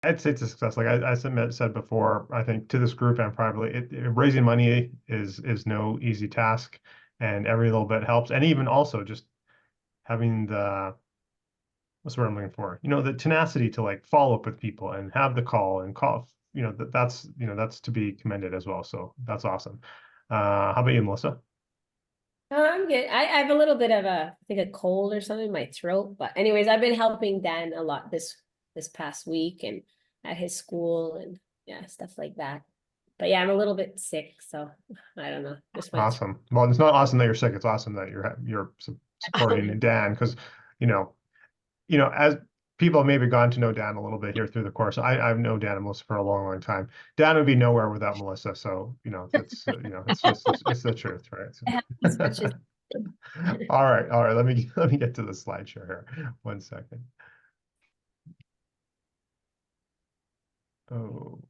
I'd say it's a success. Like I said before, I think to this group and privately, raising money is no easy task, and every little bit helps. And even also just having the what's the word I'm looking for? The tenacity to like follow up with people and have the call and call. That's to be commended as well. So that's awesome. How about you, Melissa? I'm good. I have a little bit of I think a cold or something in my throat. But anyways, I've been helping Dan a lot this past week and at his school and yeah, stuff like that. But yeah, I'm a little bit sick, so I don't know. Just my Awesome. Well, it's not awesome that you're sick. It's awesome that you're throat. supporting Dan because you know as people have maybe gotten to know Dan a little bit here through the course. I've known Dan and Melissa for a long, long time. Dan would be nowhere without Melissa. So it's the truth, right? I have as much as All right. Let me get to the slideshow here. 1 second. Oh,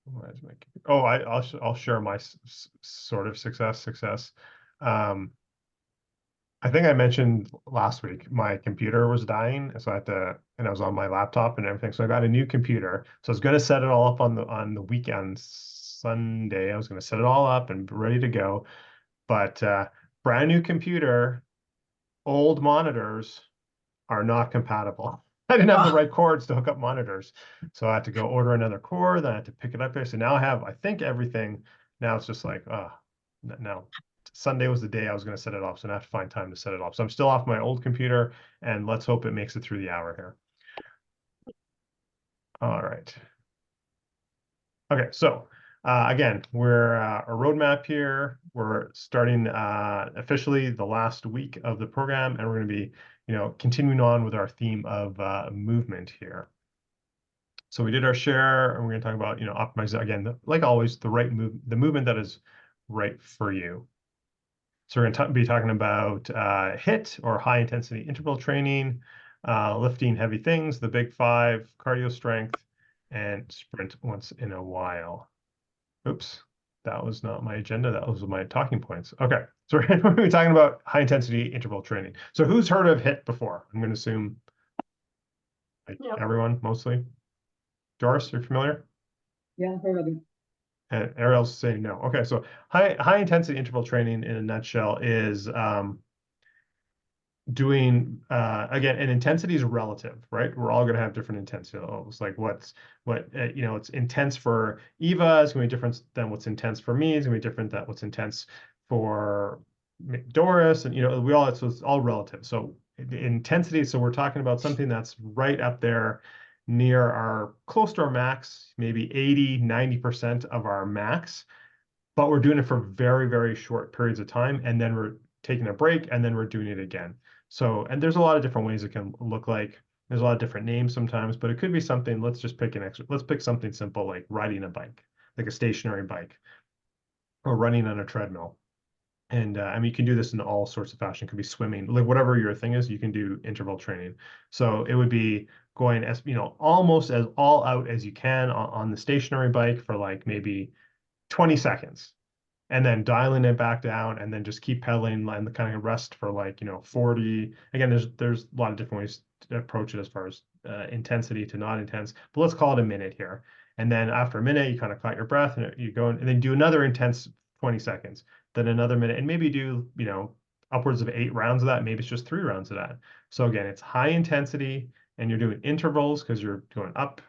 why is my oh I'll share my sort of success. Um, I think I mentioned last week my computer was dying, so I had to, and I was on my laptop and everything. So I got a new computer. So I was going to set it all up on the weekend, Sunday. I was going to set it all up and be ready to go. But brand new computer, old monitors are not compatible. I didn't have the oh, right cords to hook up monitors, so I had to go order another cord. Then I had to pick it up there. So now I have, I think, everything. Now it's just like, now Sunday was the day I was going to set it off, so I have to find time to set it off. So I'm still off my old computer, and let's hope it makes it through the hour here. All right. Okay, so again, we're a roadmap here. We're starting officially the last week of the program, and we're going to be, continuing on with our theme of movement here. So we did our share, and we're going to talk about, optimize again, like always, the movement that is right for you. So we're going to be talking about HIIT or high intensity interval training, lifting heavy things, the big five, cardio strength, and sprint once in a while. Oops, that was not my agenda. That was my talking points. Okay, so we're going to be talking about high intensity interval training. So who's heard of HIIT before? I'm going to assume like yeah. everyone, mostly. Doris, are you familiar? Yeah, heard of it. And Ariel's saying no. Okay, so high intensity interval training in a nutshell is doing again, and intensity is relative, right? We're all going to have different intensity levels. Like it's intense for Eva is going to be different than what's intense for me. Is going to be different than what's intense for Doris, and so it's all relative. So the intensity. So we're talking about something that's right up there near our close to our max, maybe 80, 90% of our max, but we're doing it for very, very short periods of time, and then we're taking a break, and then we're doing it again. So, and there's a lot of different ways it can look like. There's a lot of different names sometimes, but it could be something. Let's pick something simple like riding a bike, like a stationary bike, or running on a treadmill. And I mean, you can do this in all sorts of fashion. It could be swimming, like whatever your thing is, you can do interval training. So it would be going as, almost as all out as you can on the stationary bike for like maybe 20 seconds, and then dialing it back down, and then just keep pedaling and kind of rest for like 40. Again, there's a lot of different ways to approach it as far as intensity to not intense, but let's call it a minute here. And then after a minute, you kind of caught your breath, and you go and then do another intense 20 seconds, then another minute, and maybe do upwards of 8 rounds of that. Maybe it's just 3 rounds of that. So again, it's high intensity, and you're doing intervals because you're going up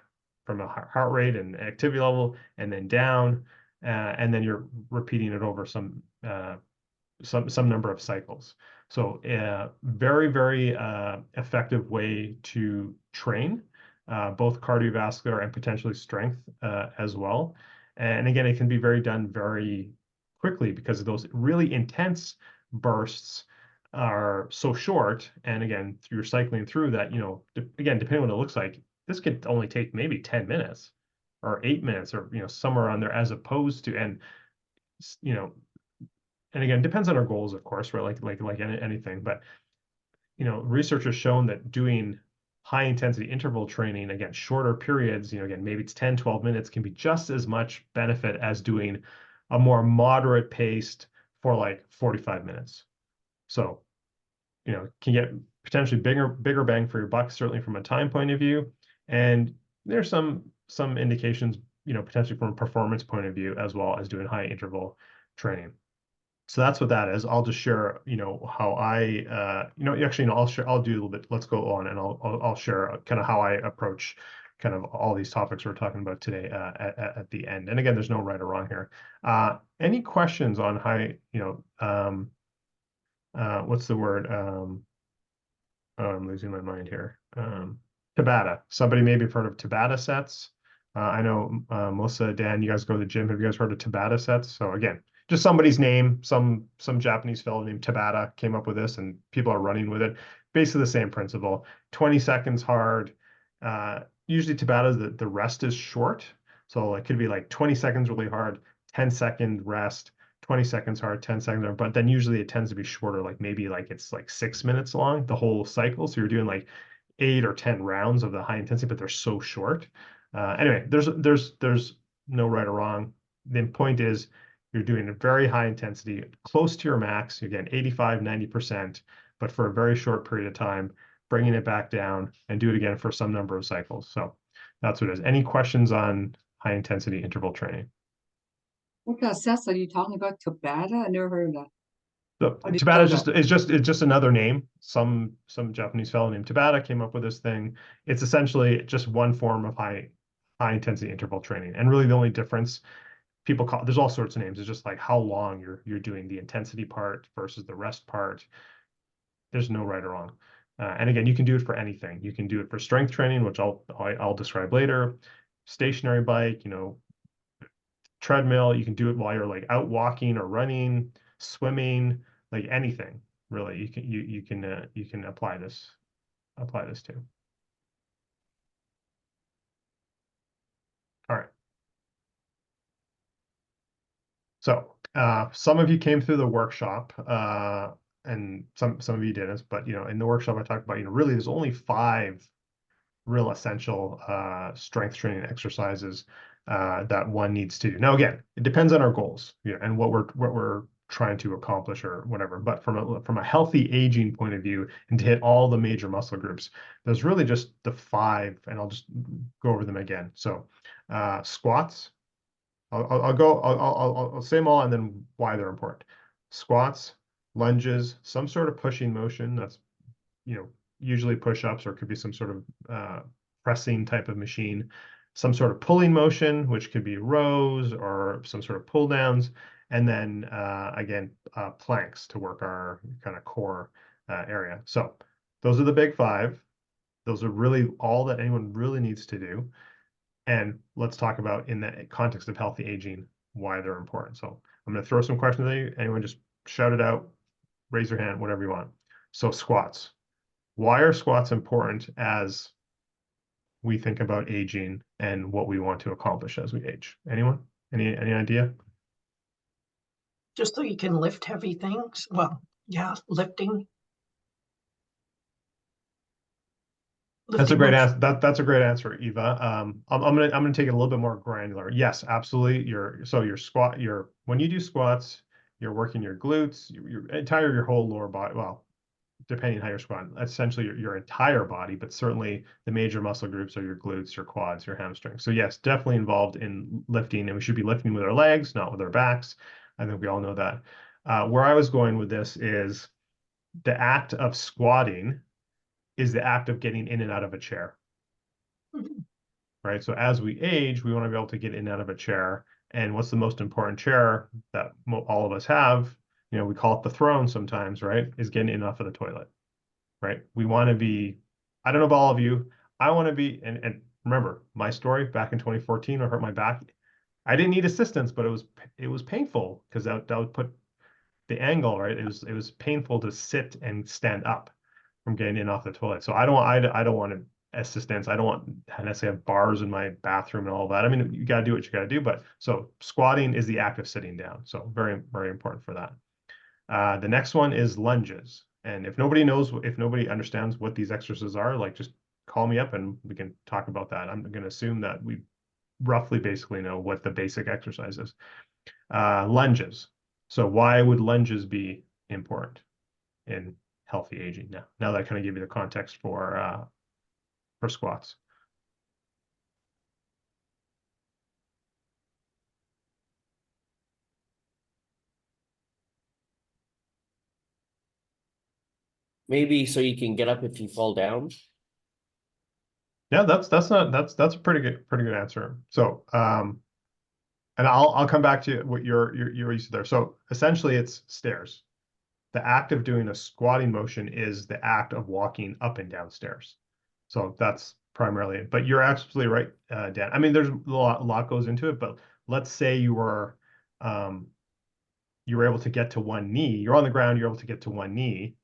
from a heart rate and activity level, and then down, and then you're repeating it over some number of cycles. So very, very effective way to train both cardiovascular and potentially strength as well. And again, it can be done very quickly because those really intense bursts are so short. And again, you're cycling through that, again, depending on what it looks like, this could only take maybe 10 minutes or 8 minutes, or somewhere around there, as opposed to, and you know and again, depends on our goals, of course, right? Like anything, but research has shown that doing high intensity interval training, again, shorter periods, again, maybe it's 10, 12 minutes, can be just as much benefit as doing a more moderate paced for like 45 minutes. So can get potentially bigger bang for your buck, certainly from a time point of view. And there's some some indications, potentially from a performance point of view, as well as doing high interval training. So that's what that is. I'll just share, how I, actually, I'll do a little bit. Let's go on, and I'll share kind of how I approach kind of all these topics we're talking about today at the end. And again, there's no right or wrong here. Any questions on what's the word? Oh, I'm losing my mind here. Tabata. Somebody maybe have heard of Tabata sets. I know Melissa, Dan, you guys go to the gym. Have you guys heard of Tabata sets? So again, just somebody's name, some Japanese fellow named Tabata came up with this, and people are running with it. Basically the same principle. 20 seconds hard. Usually Tabata, the rest is short. So it could be like 20 seconds really hard, 10-second rest, 20 seconds hard, 10 seconds hard, but then usually it tends to be shorter, like maybe like it's like 6 minutes long, the whole cycle. So you're doing like 8 or 10 rounds of the high intensity, but they're so short. Anyway, there's no right or wrong. The point is you're doing a very high intensity, close to your max, again, 85, 90%, but for a very short period of time, bringing it back down and do it again for some number of cycles. So that's what it is. Any questions on high intensity interval training? What kind of sets are you talking about? Tabata? I never heard of that. So I just Tabata don't is know. just another name. Some Japanese fellow named Tabata came up with this thing. It's essentially just one form of high intensity interval training. And really the only difference people call, there's all sorts of names. It's just like how long you're doing the intensity part versus the rest part. There's no right or wrong. And again, you can do it for anything. You can do it for strength training, which I'll describe later. Stationary bike, treadmill. You can do it while you're like out walking or running, swimming, like anything really. You can apply this to. All right. So some of you came through the workshop, and some of you didn't. But in the workshop I talked about, really there's only 5 real essential strength training exercises that one needs to do. Now, again, it depends on our goals, and what we're trying to accomplish or whatever. But from a healthy aging point of view, and to hit all the major muscle groups, there's really just the 5, and I'll just go over them again. So, squats. I'll say them all and then why they're important. Squats, lunges, some sort of pushing motion. That's usually push-ups, or it could be some sort of pressing type of machine, some sort of pulling motion, which could be rows or some sort of pull downs, and then again planks to work our kind of core area. So those are the big 5. Those are really all that anyone really needs to do. And let's talk about, in the context of healthy aging, why they're important. So I'm going to throw some questions at you. Anyone just shout it out, raise your hand, whatever you want. So squats. Why are squats important as we think about aging and what we want to accomplish as we age? Anyone? Any idea? Just so you can lift heavy things. Well, yeah, lifting. That's a Lifting great those. answer. That's a great answer, Eva. I'm gonna take it a little bit more granular. Yes, absolutely. When you do squats, you're working your glutes, your whole lower body. Well, depending how you're squatting, essentially your entire body, but certainly the major muscle groups are your glutes, your quads, your hamstrings. So yes, definitely involved in lifting, and we should be lifting with our legs, not with our backs. I think we all know that. Where I was going with this is the act of squatting is the act of getting in and out of a chair, Mhm. right? So as we age, we want to be able to get in and out of a chair. And what's the most important chair that all of us have? We call it the throne sometimes, right? Is getting in and off of the toilet, right? We want to be, I don't know about all of you, I want to be, and remember my story back in 2014, I hurt my back. I didn't need assistance, but it was painful because that would put the angle, right? It was painful to sit and stand up from getting in off the toilet. So I don't want assistance. I don't want to necessarily have bars in my bathroom and all that. I mean, you got to do what you got to do. But so squatting is the act of sitting down. So very, very important for that. The next one is lunges. And if nobody understands what these exercises are, like just call me up and we can talk about that. I'm going to assume that we roughly basically know what the basic exercise is. Lunges. So why would lunges be important in healthy aging? Now that I kind of give you the context for squats. Maybe so you can get up if you fall down. Yeah, that's a pretty good answer. So and I'll come back to what your use there. So essentially it's stairs. The act of doing a squatting motion is the act of walking up and down stairs. So that's primarily it. But you're absolutely right, Dan. I mean, there's a lot goes into it, but let's say you were able to get to one knee. You're on the ground, you're able to get to one knee,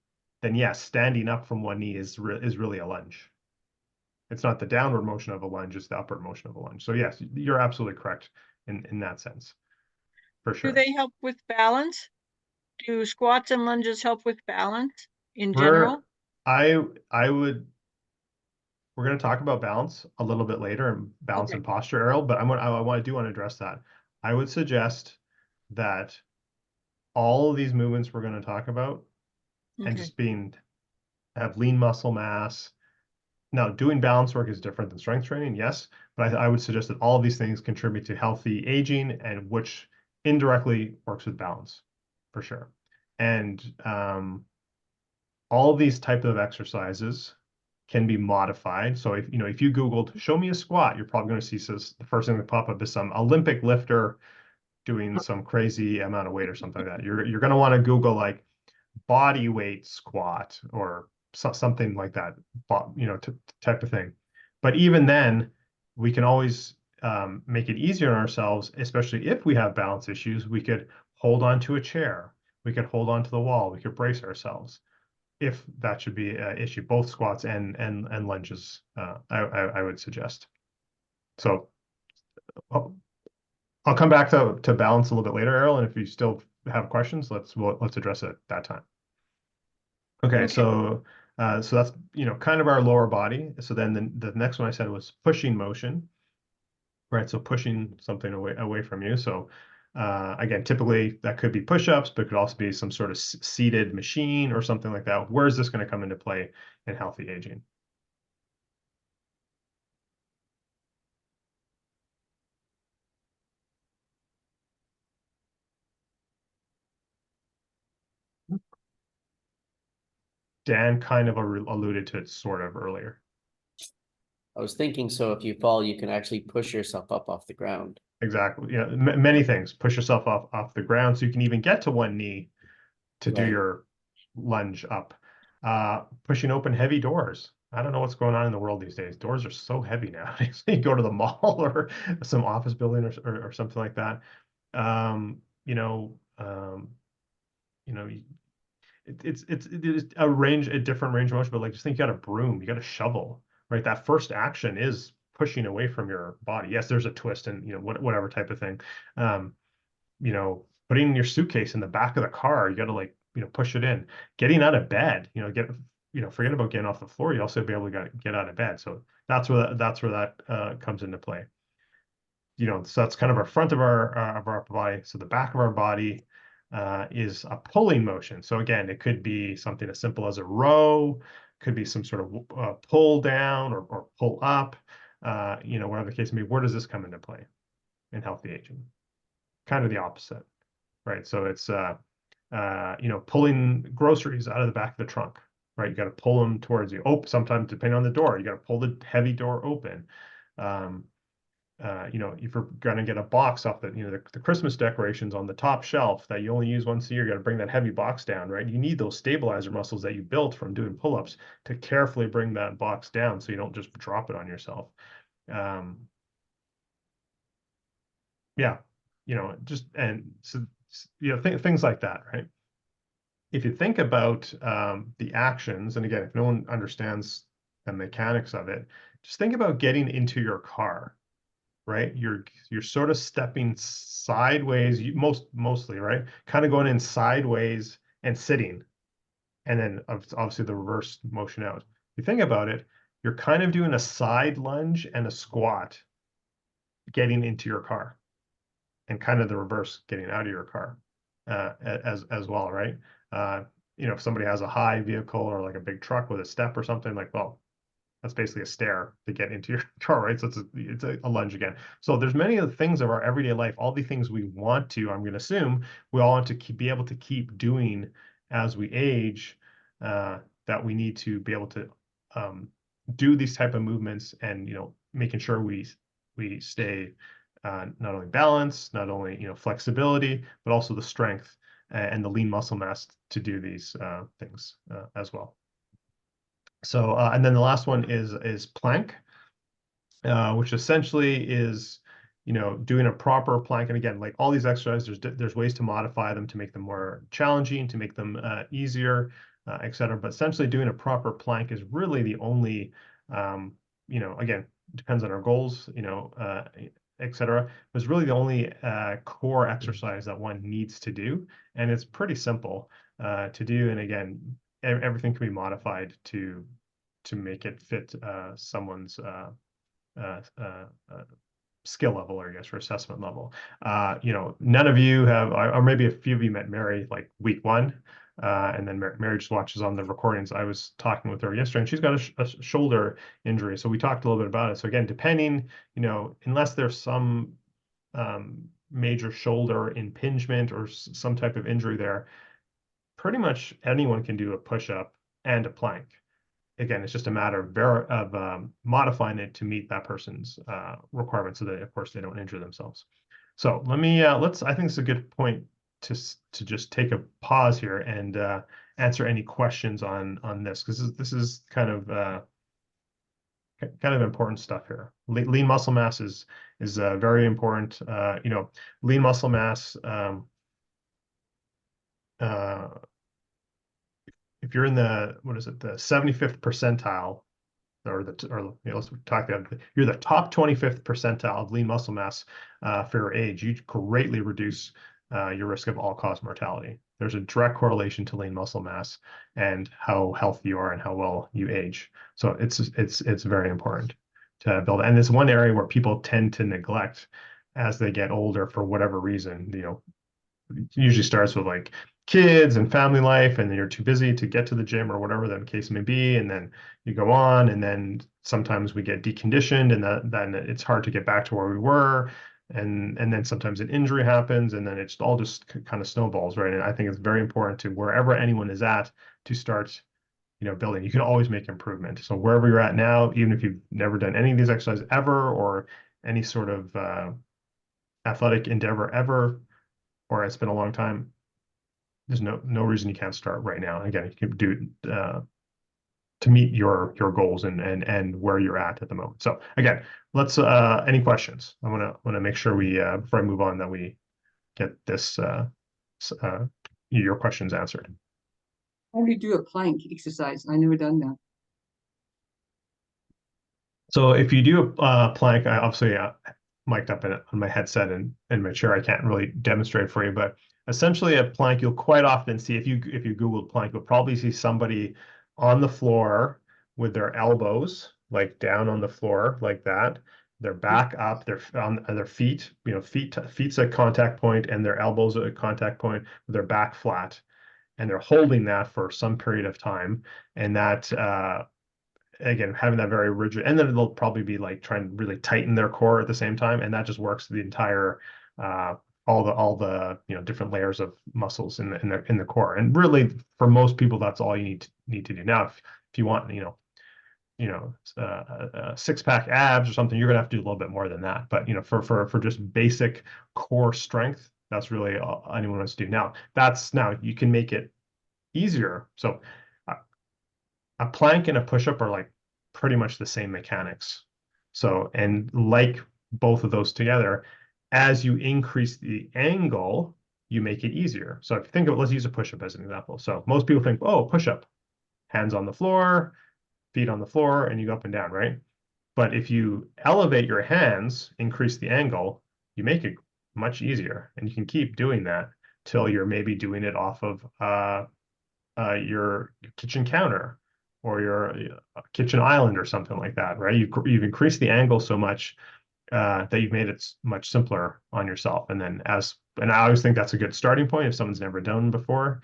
then yes, standing up from one knee is really a lunge. It's not the downward motion of a lunge, it's the upward motion of a lunge. So yes, you're absolutely correct in that sense, for Do sure. they help with balance? Do squats and lunges help with balance in We're general? I would we're going to talk about balance a little bit later and balance Okay. and posture, Errol, but I want to address that. I would suggest that all of these movements we're going to talk about and Okay. just have lean muscle mass. Now, doing balance work is different than strength training, yes, but I would suggest that all of these things contribute to healthy aging, and which indirectly works with balance, for sure. And all of these type of exercises can be modified. So if you Googled "show me a squat," you're probably going to see the first thing that pop up is some Olympic lifter doing some crazy amount of weight or something like that. You're going to want to Google like body weight squat or something like that, type of thing. But even then, we can always make it easier on ourselves, especially if we have balance issues. We could hold on to a chair, we could hold on to the wall, we could brace ourselves if that should be an issue. Both squats and lunges, I would suggest. So I'll come back to balance a little bit later, Errol, and if you still have questions, let's address it at that time. Okay, so that's kind of our lower body. So then the next one I said was pushing motion, right? So pushing something away from you. So again, typically that could be push-ups, but it could also be some sort of seated machine or something like that. Where is this going to come into play in healthy aging? Dan kind of alluded to it sort of earlier. I was thinking, so if you fall, you can actually push yourself up off the ground. Exactly. Yeah, many things. Push yourself off the ground so you can even get to one knee to do Right. your lunge up. Pushing open heavy doors. I don't know what's going on in the world these days. Doors are so heavy nowadays. You go to the mall or some office building or something like that. Um, you know, um, you know, it is a different range of motion, but like just think you got a broom, you got a shovel, right? That first action is pushing away from your body. Yes, there's a twist and whatever type of thing. Putting your suitcase in the back of the car, you got to like push it in. Getting out of bed, forget about getting off the floor. You also be able to get out of bed. So that's where that comes into play. So that's kind of our front of our upper body. So the back of our body is a pulling motion. So again, it could be something as simple as a row, could be some sort of pull down or pull up, whatever the case may be. Where does this come into play in healthy aging? Kind of the opposite, right? So it's pulling groceries out of the back of the trunk, right? You got to pull them towards you. Oh, sometimes depending on the door, you got to pull the heavy door open. If you're going to get a box off the Christmas decorations on the top shelf that you only use once a year, you got to bring that heavy box down, right? You need those stabilizer muscles that you built from doing pull-ups to carefully bring that box down so you don't just drop it on yourself. Yeah, things like that, right? If you think about the actions, and again, if no one understands the mechanics of it, just think about getting into your car, right? You're sort of stepping sideways, mostly, right? Kind of going in sideways and sitting, and then obviously the reverse motion out. If you think about it, you're kind of doing a side lunge and a squat getting into your car, and kind of the reverse getting out of your car as well, right? If somebody has a high vehicle or like a big truck with a step or something, like, well, that's basically a stair to get into your car, right? So it's a lunge again. So there's many of the things of our everyday life, all the things we want to, I'm going to assume, we all want to be able to keep doing as we age, that we need to be able to do these type of movements, and making sure we stay not only balanced, not only flexibility, but also the strength and the lean muscle mass to do these things as well. So and then the last one is plank, which essentially is doing a proper plank. And again, like all these exercises, there's ways to modify them to make them more challenging, to make them easier, etc. But essentially doing a proper plank is really the only again, depends on our goals, etc. But it's really the only core exercise that one needs to do, and it's pretty simple to do. And again, everything can be modified to make it fit someone's skill level, or I guess, or assessment level. None of you have, or maybe a few of you met Mary like week 1, and then Mary just watches on the recordings. I was talking with her yesterday, and she's got a shoulder injury, so we talked a little bit about it. So again, depending, unless there's some major shoulder impingement or some type of injury there, pretty much anyone can do a push-up and a plank. Again, it's just a matter of modifying it to meet that person's requirements, so that, of course, they don't injure themselves. So let me I think it's a good point to just take a pause here and answer any questions on this, because this is kind of important stuff here. Lean muscle mass is very important. Lean muscle mass. If you're in the, what is it, the 75th percentile, let's talk about, you're the top 25th percentile of lean muscle mass for your age, you greatly reduce your risk of all-cause mortality. There's a direct correlation to lean muscle mass and how healthy you are and how well you age. So it's very important to build. And it's one area where people tend to neglect as they get older for whatever reason. It usually starts with like kids and family life, and then you're too busy to get to the gym or whatever the case may be, and then you go on, and then sometimes we get deconditioned, and then it's hard to get back to where we were, and then sometimes an injury happens, and then it's all just kind of snowballs, right? And I think it's very important to, wherever anyone is at, to start building. You can always make improvement. So wherever you're at now, even if you've never done any of these exercises ever, or any sort of athletic endeavor ever, or it's been a long time, there's no reason you can't start right now. Again, you can do to meet your goals and where you're at the moment. So again, let's any questions? I want to make sure we before I move on, that we get this your questions answered. How do you do a plank exercise? I never done that. So if you do a plank, I obviously mic'd up on my headset and in my chair, I can't really demonstrate for you, but essentially a plank, you'll quite often see, if you Google plank, you'll probably see somebody on the floor with their elbows like down on the floor like that, their back up, their on their feet, feet's at contact point, and their elbows at contact point, with their back flat, and they're holding that for some period of time, and that again, having that very rigid, and then they'll probably be like trying to really tighten their core at the same time, and that just works the entire all the different layers of muscles in the core. And really, for most people, that's all you need to do. Now, if you want six-pack abs or something, you're gonna have to do a little bit more than that. But for just basic core strength, that's really all anyone wants to do. Now you can make it easier. So a plank and a push-up are like pretty much the same mechanics. So, and like both of those together, as you increase the angle, you make it easier. So if you think of it, let's use a push-up as an example. So most people think, oh, push-up, hands on the floor, feet on the floor, and you go up and down, right? But if you elevate your hands, increase the angle, you make it much easier. And you can keep doing that till you're maybe doing it off of your kitchen counter, or your kitchen island or something like that, right? You've increased the angle so much that you've made it much simpler on yourself. And I always think that's a good starting point if someone's never done before.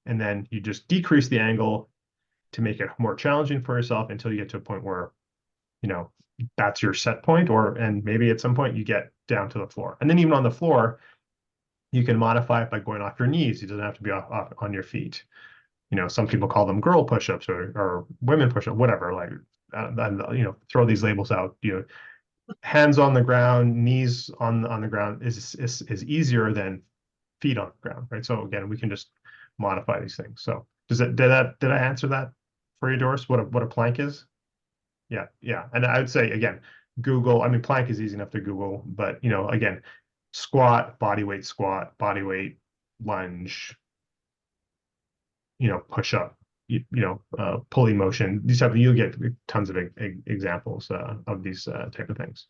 And then you just decrease the angle to make it more challenging for yourself until you get to a point where, that's your set point, and maybe at some point you get down to the floor. And then even on the floor, you can modify it by going off your knees. It doesn't have to be off on your feet. you know, some people call them girl push-ups or women push-up, whatever. Like, and, you know, throw these labels out. You know, hands on the ground, knees on the ground is easier than feet on the ground, right? So again, we can just modify these things. So did I answer that for you, Doris? What a plank is? Yeah, yeah. And I would say again, Google. I mean, plank is easy enough to Google, but you know, again, squat, body weight lunge, you know, push up, you know, pulley motion. These type of, you'll get tons of examples of these type of things.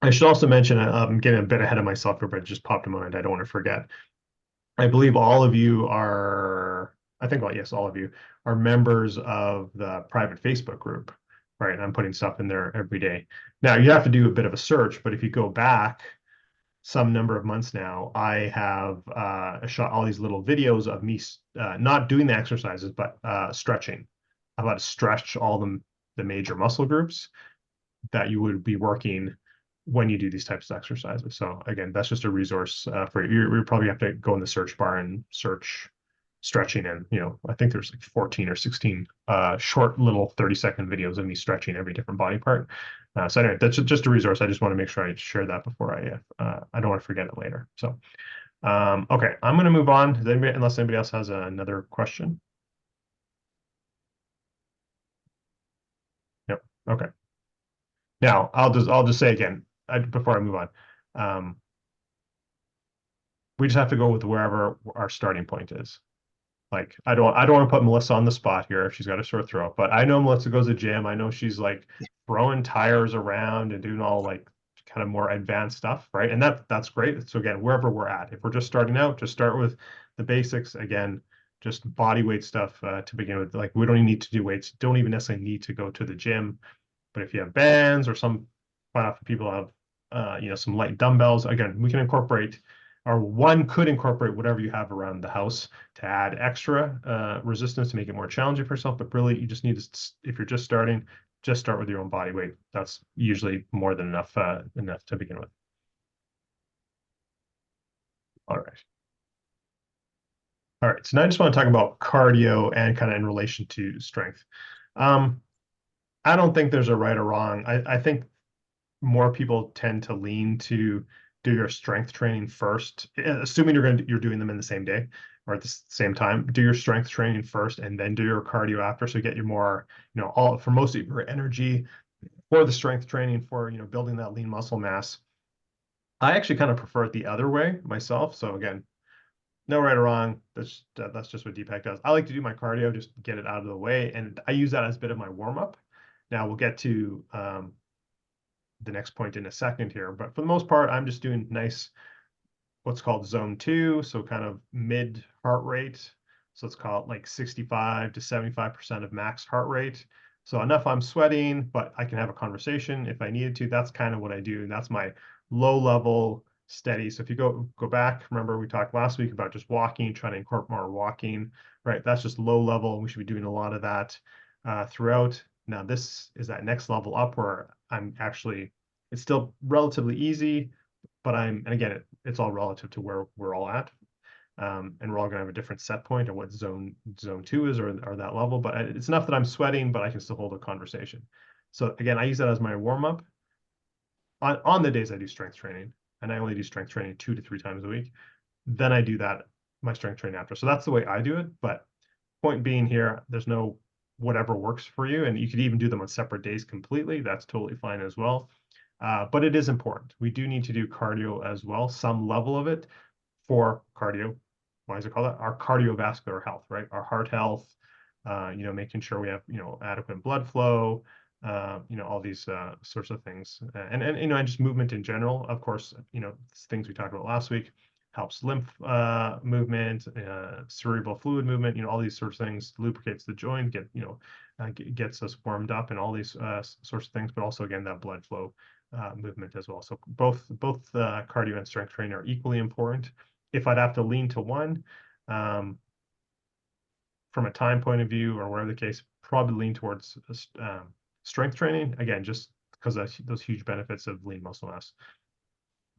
I should also mention, I'm getting a bit ahead of myself here, but it just popped in mind. I don't want to forget. I believe all of you are, I think, well, yes, all of you are members of the private Facebook group, right? I'm putting stuff in there every day. Now, you have to do a bit of a search, but if you go back some number of months now, I have shot all these little videos of me not doing the exercises, but stretching. How to stretch all the major muscle groups that you would be working when you do these types of exercises. So again, that's just a resource for you. You probably have to go in the search bar and search stretching, and you know, I think there's like 14 or 16 short little 30-second videos of me stretching every different body part. So anyway, that's just a resource. I just want to make sure I share that before I don't want to forget it later. So okay, I'm going to move on. Unless anybody else has another question. Yep. Okay. Now I'll just say again before I move on. We just have to go with wherever our starting point is. Like I don't want to put Melissa on the spot here if she's got a sore throat, but I know Melissa goes to gym. I know she's like throwing tires around and doing all like kind of more advanced stuff, right? And that's great. So again, wherever we're at, if we're just starting out, just start with the basics. Again, just body weight stuff to begin with. Like we don't even need to do weights. Don't even necessarily need to go to the gym. But if you have bands or some, quite often people have, you know, some light dumbbells. Again, we can incorporate, or one could incorporate whatever you have around the house to add extra resistance to make it more challenging for yourself. But really, you just need to, if you're just starting, just start with your own body weight. That's usually more than enough to begin with. All right. All right. So now I just want to talk about cardio and kind of in relation to strength. I don't think there's a right or wrong. I think more people tend to lean to do your strength training first, assuming you're doing them in the same day or at the same time. Do your strength training first and then do your cardio after, so you get your more, you know, all for most of your energy for the strength training for, you know, building that lean muscle mass. I actually kind of prefer it the other way myself. So again, no right or wrong. That's just what Deepak does. I like to do my cardio, just get it out of the way, and I use that as a bit of my warm up. Now we'll get to the next point in a second here, but for the most part, I'm just doing nice, what's called zone 2, so kind of mid heart rate. So let's call it like 65 to 75% of max heart rate. So enough I'm sweating, but I can have a conversation if I needed to. That's kind of what I do, and that's my low level steady. So if you go back, remember we talked last week about just walking, trying to incorporate more walking, right? That's just low level. We should be doing a lot of that throughout. Now this is that next level up where I'm actually, it's still relatively easy, but and again, it's all relative to where we're all at. And we're all gonna have a different set point of what zone 2 is or that level, but it's enough that I'm sweating, but I can still hold a conversation. So again, I use that as my warm up. On the days I do strength training, and I only do strength training 2 to 3 times a week, then I do my strength training after. So that's the way I do it. But point being here, there's no whatever works for you, and you could even do them on separate days completely. That's totally fine as well. But it is important. We do need to do cardio as well, some level of it for cardio. Why is it called that? Our cardiovascular health, right? Our heart health, you know, making sure we have, you know, adequate blood flow, you know, all these sorts of things. And, you know, and just movement in general. Of course, you know, things we talked about last week, helps lymph movement, cerebral fluid movement, you know, all these sorts of things, lubricates the joint, gets us warmed up and all these sorts of things, but also, again, that blood flow movement as well. So both cardio and strength training are equally important. If I'd have to lean to one, from a time point of view or whatever the case, probably lean towards strength training, again, just because of those huge benefits of lean muscle mass.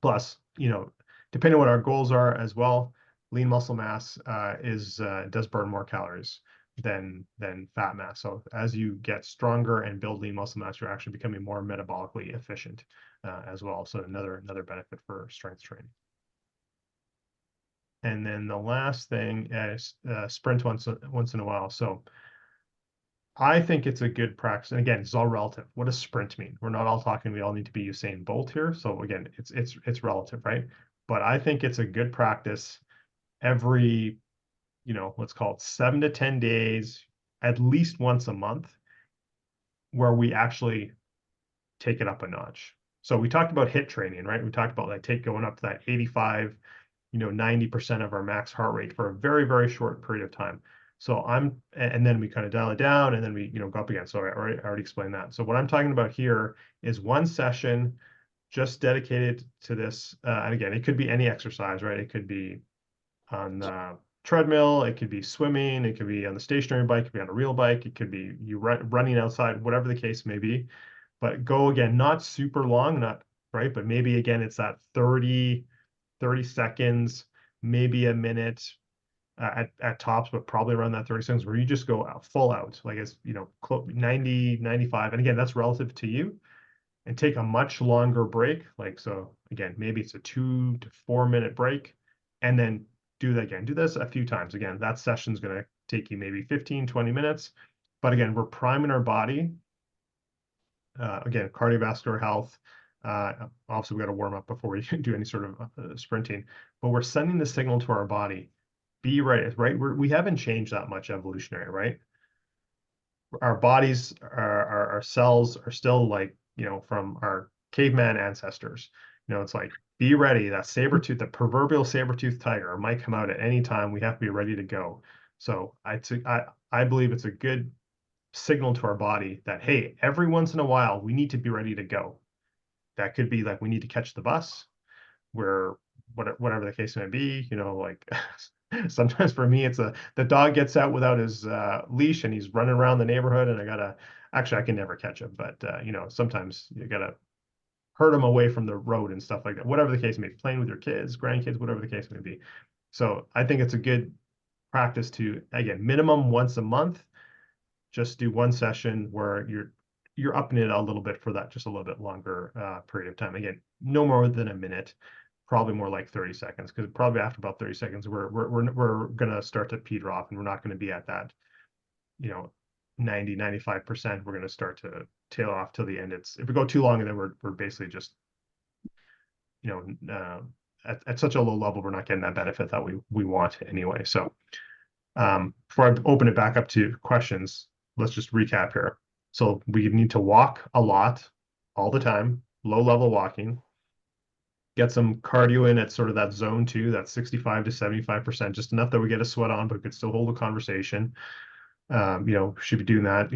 Plus, you know, depending on what our goals are as well, lean muscle mass does burn more calories than fat mass. So as you get stronger and build lean muscle mass, you're actually becoming more metabolically efficient as well. So another benefit for strength training. And then the last thing is sprint once in a while. So I think it's a good practice. And again, it's all relative. What does sprint mean? We're not all talking, we all need to be Usain Bolt here. So again, it's relative, right? But I think it's a good practice every, let's call it 7 to 10 days, at least once a month, where we actually take it up a notch. So we talked about HIIT training, right? We talked about going up to that 85, 90% of our max heart rate for a very, very short period of time. So and then we kind of dial it down, and then we, go up again. So I already explained that. So what I'm talking about here is one session just dedicated to this. And again, it could be any exercise, right? It could be on the treadmill, it could be swimming, it could be on the stationary bike, it could be on a real bike, it could be you running outside, whatever the case may be. But go again, not super long, not right, but maybe again, it's that 30 seconds, maybe a minute at tops, but probably around that 30 seconds where you just go out, full out, like it's, 90, 95. And again, that's relative to you, and take a much longer break. Like, so again, maybe it's a 2 to 4 minute break, and then do that again. Do this a few times. Again, that session's going to take you maybe 15, 20 minutes. But again, we're priming our body. Again, cardiovascular health. Obviously, we got to warm up before we do any sort of sprinting, but we're sending the signal to our body. Be ready, right? We haven't changed that much evolutionary, right? Our bodies, our cells are still like, from our caveman ancestors. It's like, be ready. That saber-tooth, the proverbial saber-tooth tiger might come out at any time. We have to be ready to go. So I believe it's a good signal to our body that, hey, every once in a while, we need to be ready to go. That could be like, we need to catch the bus, where whatever the case may be, like sometimes for me, it's the dog gets out without his leash and he's running around the neighborhood, and I can never catch him, but sometimes you gotta herd them away from the road and stuff like that, whatever the case may be, playing with your kids, grandkids, whatever the case may be. So I think it's a good practice to, again, minimum once a month, just do one session where you're upping it a little bit for that, just a little bit longer period of time. Again, no more than a minute, probably more like 30 seconds, because probably after about 30 seconds, we're gonna start to peter off, and we're not going to be at that, 90, 95%. We're going to start to tail off till the end. If we go too long, and then we're basically just, at such a low level, we're not getting that benefit that we want anyway. So before I open it back up to questions, let's just recap here. So we need to walk a lot, all the time, low level walking, get some cardio in at sort of that zone 2, that's 65 to 75%, just enough that we get a sweat on, but could still hold a conversation. Should be doing that,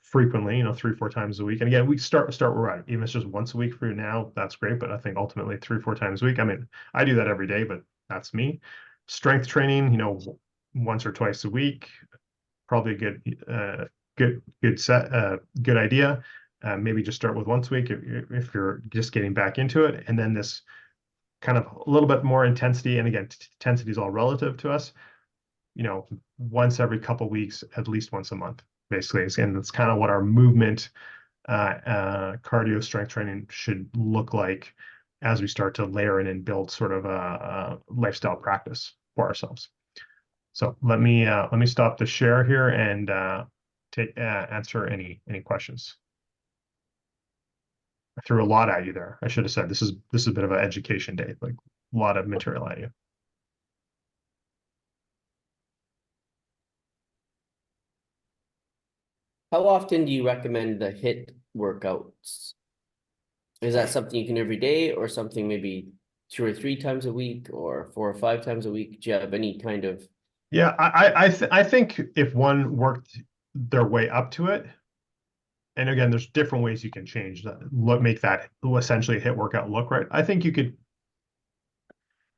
frequently, 3-4 times a week. And again, we start where we're at. Even if it's just once a week for you now, that's great. But I think ultimately 3-4 times a week. I mean, I do that every day, but that's me. Strength training, once or twice a week, probably a good idea. Maybe just start with once a week if you're just getting back into it, and then this kind of a little bit more intensity. And again, intensity is all relative to us. Once every couple weeks, at least once a month, basically. And that's kind of what our movement, cardio, strength training should look like as we start to layer in and build sort of a lifestyle practice for ourselves. So let me stop the share here and answer any questions. I threw a lot at you there. I should have said this is a bit of an education day, like a lot of material at you. How often do you recommend the HIIT workouts? Is that something you can every day, or something maybe 2 or 3 times a week, or 4 or 5 times a week? Do you have any kind of? Yeah, I think if one worked their way up to it, and again, there's different ways you can change that, make that essentially a HIIT workout look right. I think you could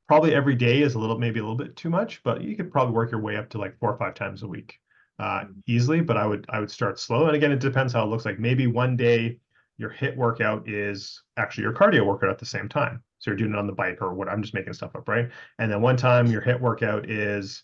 probably every day is maybe a little bit too much, but you could probably work your way up to like 4 or 5 times a week easily. But I would start slow. And again, it depends how it looks like. Maybe one day your HIIT workout is actually your cardio workout at the same time. So you're doing it on the bike or what, I'm just making stuff up, right? And then one time your HIIT workout is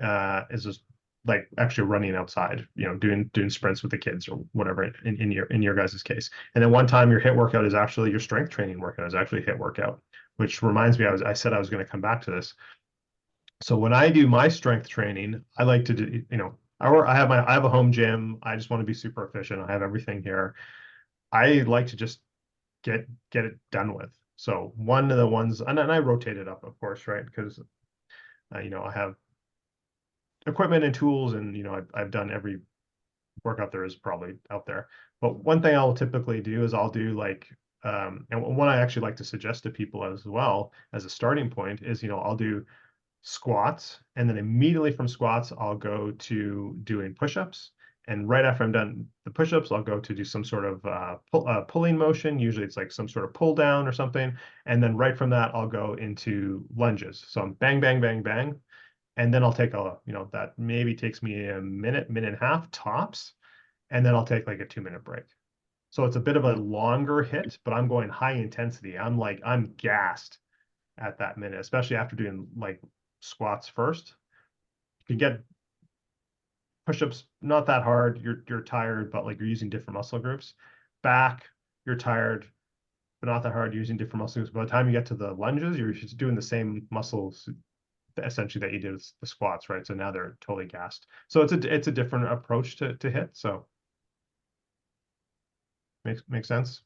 just like actually running outside, doing sprints with the kids or whatever in your guys' case. And then one time your HIIT workout is actually your strength training workout, is actually HIIT workout, which reminds me, I said I was going to come back to this. So when I do my strength training, I like to do, I have a home gym. I just want to be super efficient. I have everything here. I like to just get it done with. So one of the ones, and I rotate it up, of course, right? Because I have equipment and tools, and I've done every workout there is probably out there. But one thing I'll typically do is I'll do like, and one I actually like to suggest to people as well as a starting point is, I'll do squats, and then immediately from squats, I'll go to doing push-ups. And right after I'm done the push-ups, I'll go to do some sort of pulling motion. Usually it's like some sort of pull down or something. And then right from that, I'll go into lunges. So I'm bang, bang, bang, bang. And then I'll take that maybe takes me a minute, minute and a half tops. And then I'll take like a 2-minute break. So it's a bit of a longer hit, but I'm going high intensity. I'm gassed at that minute, especially after doing like squats first. You can get push-ups not that hard. You're tired, but like you're using different muscle groups. Back, you're tired, but not that hard. You're using different muscle groups. By the time you get to the lunges, you're just doing the same muscles essentially that you did with the squats, right? So now they're totally gassed. So it's a different approach to HIIT. So makes sense.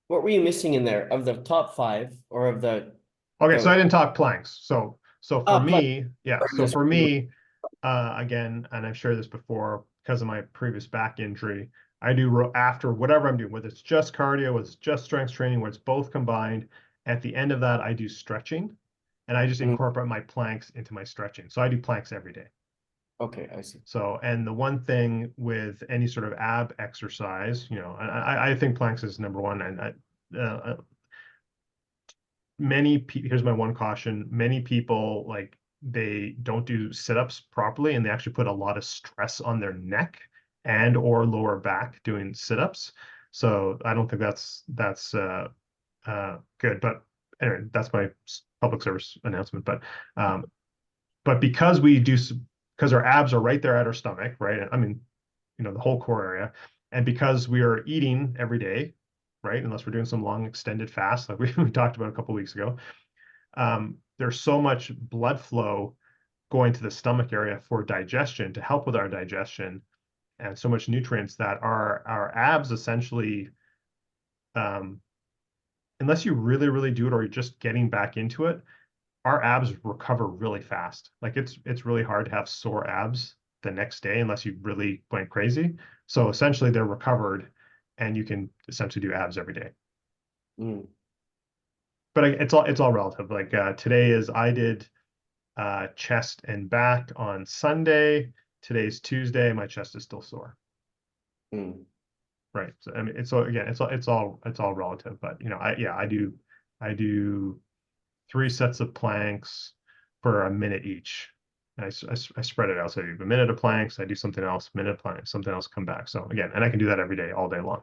What were you missing in there of the top 5 or of the? Okay, so I didn't talk planks. So for Plank. me, yeah. So for me, again, and I've shared this before, because of my previous back injury, I do after whatever I'm doing, whether it's just cardio, whether it's just strength training, whether it's both combined. At the end of that, I do stretching, and I just incorporate my planks into my stretching. So I do planks every day. Okay, I see. So, and the one thing with any sort of ab exercise, I think planks is number one. And here's my one caution: many people like they don't do sit-ups properly, and they actually put a lot of stress on their neck and or lower back doing sit-ups. So I don't think that's good. But anyway, that's my public service announcement. But because because our abs are right there at our stomach, right? I mean, the whole core area, and because we are eating every day, right? Unless we're doing some long extended fast, like we talked about a couple of weeks ago, there's so much blood flow going to the stomach area for digestion to help with our digestion, and so much nutrients that our abs essentially, unless you really, really do it or you're just getting back into it, our abs recover really fast. Like it's really hard to have sore abs the next day unless you really went crazy. So essentially they're recovered, and you can essentially do abs every day. But it's all relative. Like today I did chest and back on Sunday. Today's Tuesday. My chest is still sore. Right. So I mean, it's all relative. But I do 3 sets of planks for a minute each. And I spread it out. So I do a minute of planks, I do something else, minute of planks, something else, come back. So again, and I can do that every day, all day long.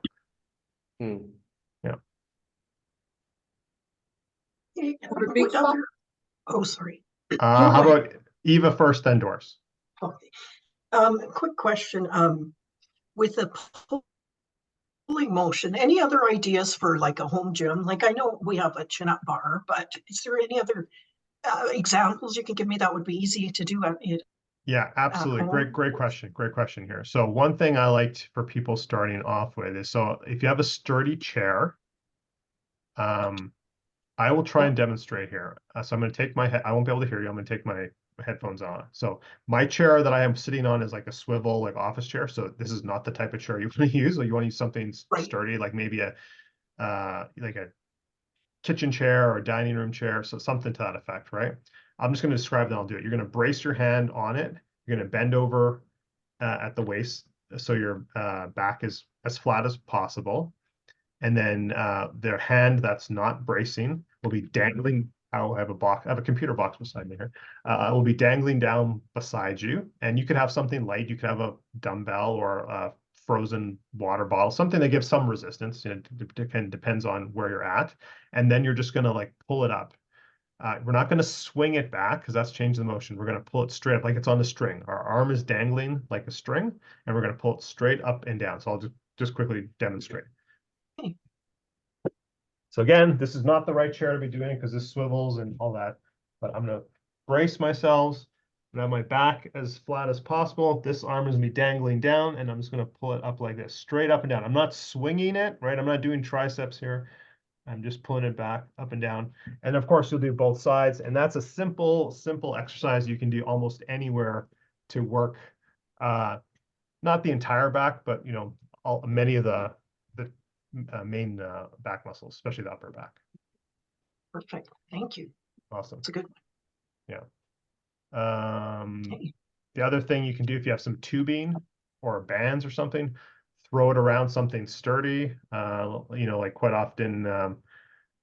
Yeah. What other? Oh, sorry. How about Eva first, then Doris? Okay. Quick question. With the pulling motion, any other ideas for like a home gym? Like I know we have a chin-up bar, but is there any other examples you can give me that would be easy to do at it? Yeah, absolutely. Great question. Great question here. So one thing I liked for people starting off with is, so if you have a sturdy chair, I will try and demonstrate here. So I'm going to take I won't be able to hear you. I'm going to take my headphones on. So my chair that I am sitting on is like a swivel, like office chair. So this is not the type of chair you want to use. Like you want to use something sturdy, like maybe like a kitchen chair or a dining room chair. So something to that effect, right? I'm just going to describe, then I'll do it. You're going to brace your hand on it. You're going to bend over at the waist so your back is as flat as possible. And then their hand that's not bracing will be dangling. I have a computer box beside me here. Will be dangling down beside you, and you could have something light. You could have a dumbbell or a frozen water bottle, something that gives some resistance. You know, depends on where you're at. And then you're just going to like pull it up. We're not going to swing it back because that's changed the motion. We're going to pull it straight up like it's on the string. Our arm is dangling like a string, and we're going to pull it straight up and down. So I'll just quickly demonstrate. Okay. So again, this is not the right chair to be doing because this swivels and all that, but I'm going to brace myself and have my back as flat as possible. This arm is going to be dangling down, and I'm just going to pull it up like this, straight up and down. I'm not swinging it, right? I'm not doing triceps here. I'm just pulling it back up and down. And of course, you'll do both sides. And that's a simple exercise you can do almost anywhere to work, not the entire back, but, you know, many of the main back muscles, especially the upper back. Perfect. Thank you. Awesome. It's a good one. Yeah. Okay. The other thing you can do if you have some tubing or bands or something, throw it around something sturdy. You know, like quite often,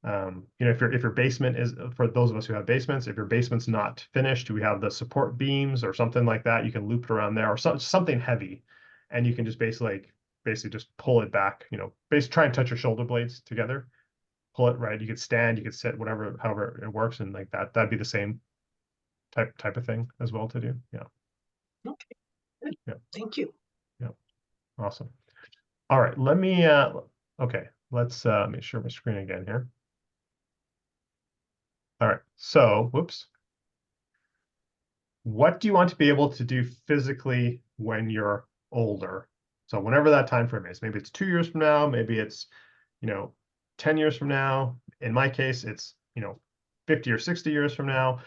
you know, if your basement is, for those of us who have basements, if your basement's not finished, we have the support beams or something like that. You can loop it around there, or something heavy, and you can just basically just pull it back. You know, basically try and touch your shoulder blades together. Pull it right. You could stand, you could sit, whatever, however it works, and like that. That'd be the same type of thing as well to do. Yeah. Okay. Good. Yeah. Thank you. Yeah. Awesome. All right. Let me. Okay. Let's make sure my screen again here. All right. So, whoops. What do you want to be able to do physically when you're older? So whenever that time frame is, maybe it's 2 years from now, maybe it's, you know, 10 years from now. In my case, it's, you know, 50 or 60 years from now.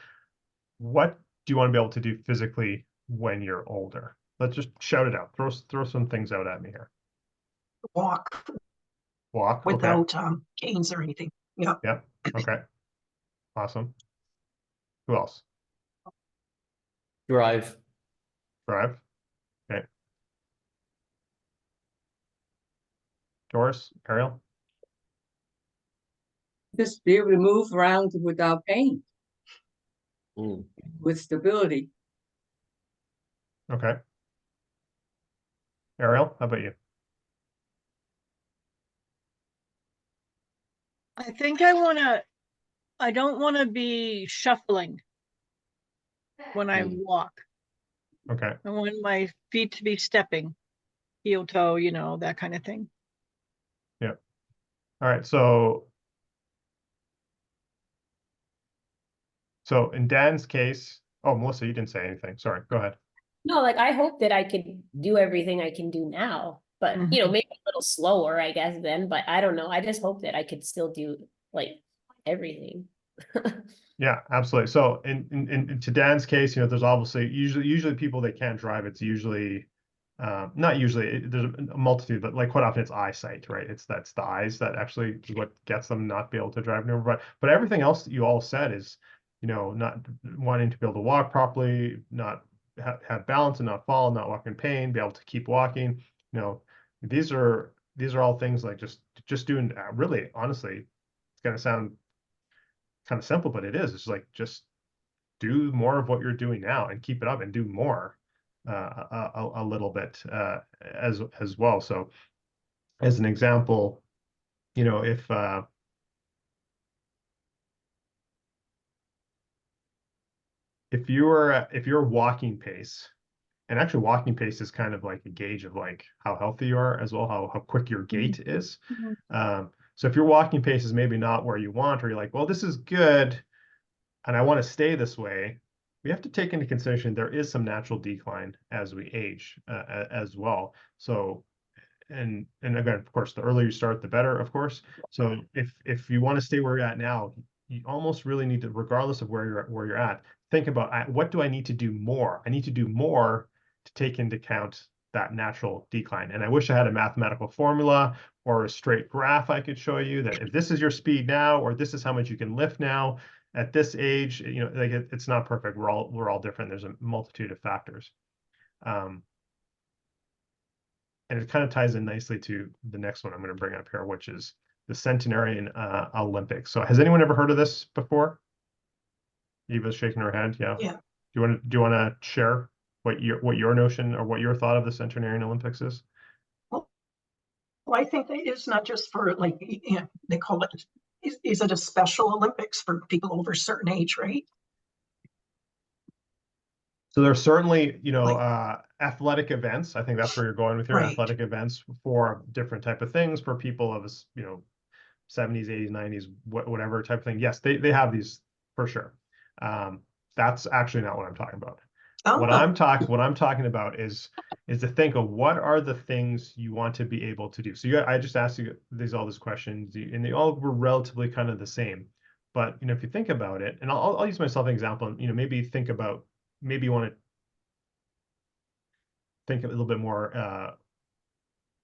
What do you want to be able to do physically when you're older? Let's just shout it out. Throw some things out at me here. Walk Walk. Okay. without canes or anything. Yeah. Yeah. Okay. Awesome. Who else? Drive. Drive. Okay. Doris, Ariel. Just be able to move around without pain, Mm. with stability. Okay. Ariel, how about you? I think I don't want to be shuffling when I Mm. walk. Okay. I want my feet to be stepping, heel toe, you know, that kind of thing. Yeah. All right. So in Dan's case, oh, Melissa, you didn't say anything. Sorry. Go ahead. No, like I hope that I could do everything I can do now, but you know, maybe a little slower, I guess then, but I don't know. I just hope that I could still do like everything. Yeah, absolutely. So in to Dan's case, you know, there's obviously usually people that can't drive, it's usually not usually, there's a multitude, but like quite often it's eyesight, right? That's the eyes that actually is what gets them not be able to drive anymore. But everything else that you all said is, you know, not wanting to be able to walk properly, not have balance and not fall, not walk in pain, be able to keep walking. You know, these are all things like just doing really, honestly, it's gonna sound kind of simple, but it is. It's like just do more of what you're doing now and keep it up and do more a little bit as well. So as an example, you know, if you're walking pace, and actually walking pace is kind of like a gauge of like how healthy you are as well, how quick your gait is. So if your walking pace is maybe not where you want, or you're like, well, this is good and I want to stay this way, we have to take into consideration there is some natural decline as we age as well. So, and again, of course, the earlier you start, the better, of course. So if you want to stay where you're at now, you almost really need to, regardless of where you're at, think about what do I need to do more? I need to do more to take into account that natural decline. And I wish I had a mathematical formula or a straight graph I could show you that if this is your speed now, or this is how much you can lift now at this age, you know, like it's not perfect. We're all different. There's a multitude of factors. And it kind of ties in nicely to the next one I'm going to bring up here, which is the Centenarian Olympics. So has anyone ever heard of this before? Eva's shaking her head. Yeah. Yeah. Do you want to share what your notion or what your thought of the Centenarian Olympics is? Well, I think that it's not just for like, they call it, is it a Special Olympics for people over a certain age, right? So there's certainly, Like, athletic events. I think that's where you're going with your right. athletic events for different type of things for people of, 70s, 80s, 90s, whatever type of thing. Yes, they have these for sure. That's actually not what I'm talking about. What Oh, I'm talking about is to think of what are the things you want to be able to do. So I just asked you all these questions, and they all were relatively kind of the same. But if you think about it, and I'll use myself as an example, and maybe think about, maybe you want to think a little bit more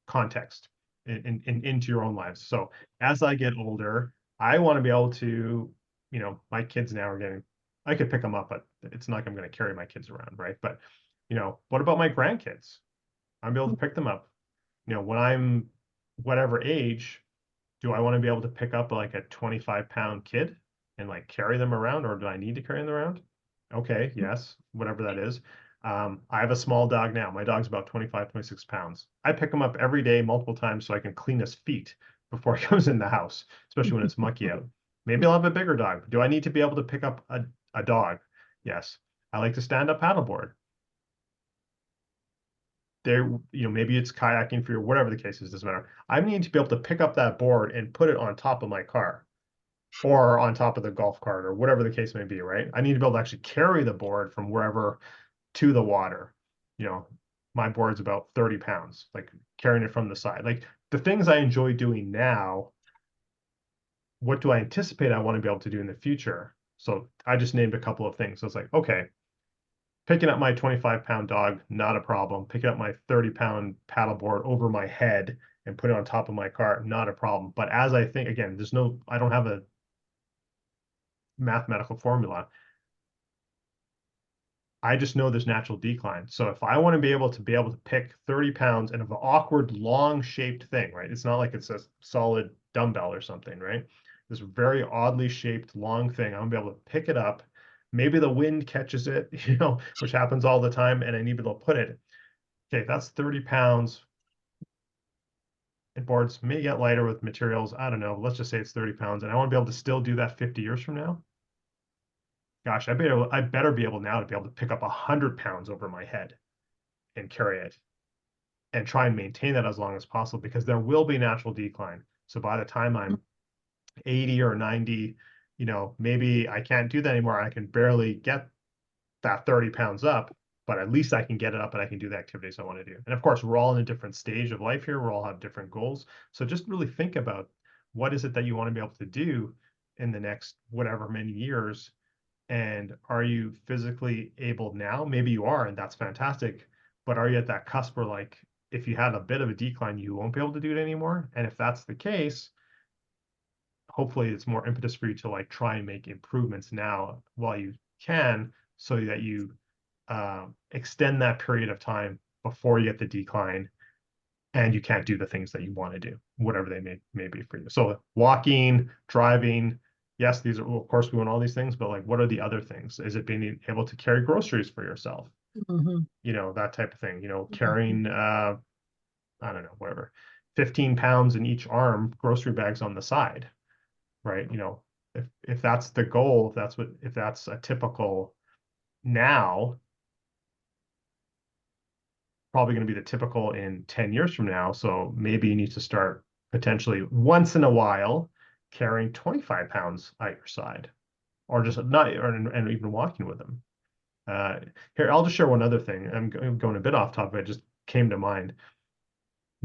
context into your own lives. So as I get older, I want to be able to, my kids now are getting, I could pick them up, but it's not like I'm going to carry my kids around, right? But, what about my grandkids? I'm able to pick them up. When I'm whatever age, do I want to be able to pick up like a 25-pound kid and like carry them around, or do I need to carry them around? Okay, yes, whatever that is. I have a small dog now. My dog's about 25, 26 pounds. I pick him up every day, multiple times, so I can clean his feet before he comes in the house, especially when it's mucky out. Maybe I'll have a bigger dog. Do I need to be able to pick up a dog? Yes. I like to stand up paddleboard. There, maybe it's kayaking for you, whatever the case is, doesn't matter. I need to be able to pick up that board and put it on top of my car or on top of the golf cart or whatever the case may be, right? I need to be able to actually carry the board from wherever to the water. My board's about 30 pounds, like carrying it from the side. Like the things I enjoy doing now, what do I anticipate I want to be able to do in the future? So I just named a couple of things. So it's like, okay, picking up my 25-pound dog, not a problem. Picking up my 30-pound paddleboard over my head and put it on top of my car, not a problem. But as I think, again, I don't have a mathematical formula. I just know there's natural decline. So if I want to be able to pick 30 pounds and of an awkward long shaped thing, right? It's not like it's a solid dumbbell or something, right? This very oddly shaped long thing. I'm gonna be able to pick it up. Maybe the wind catches it, which happens all the time, and I need to be able to put it. Okay, that's 30 pounds. And boards may get lighter with materials. I don't know. Let's just say it's 30 pounds, and I want to be able to still do that 50 years from now. Gosh, I better be able now to be able to pick up 100 pounds over my head and carry it and try and maintain that as long as possible, because there will be natural decline. So by the time I'm 80 or 90, maybe I can't do that anymore. I can barely get that 30 pounds up, but at least I can get it up and I can do the activities I want to do. And of course, we're all in a different stage of life here. We all have different goals. So just really think about what is it that you want to be able to do in the next whatever many years. And are you physically able now? Maybe you are, and that's fantastic. But are you at that cusp where, like, if you had a bit of a decline, you won't be able to do it anymore? And if that's the case, hopefully it's more impetus for you to like try and make improvements now while you can, so that you extend that period of time before you get the decline and you can't do the things that you want to do, whatever they may be for you. So walking, driving, yes, these are, well, of course we want all these things, but like, what are the other things? Is it being able to carry groceries for yourself? Mhm. That type of thing, carrying, I don't know, whatever, 15 pounds in each arm, grocery bags on the side, right? If that's the goal, if that's a typical now, probably going to be the typical in 10 years from now. So maybe you need to start potentially once in a while carrying 25 pounds at your side, or just not, and even walking with them. Here, I'll just share one other thing. I'm going a bit off topic. It just came to mind.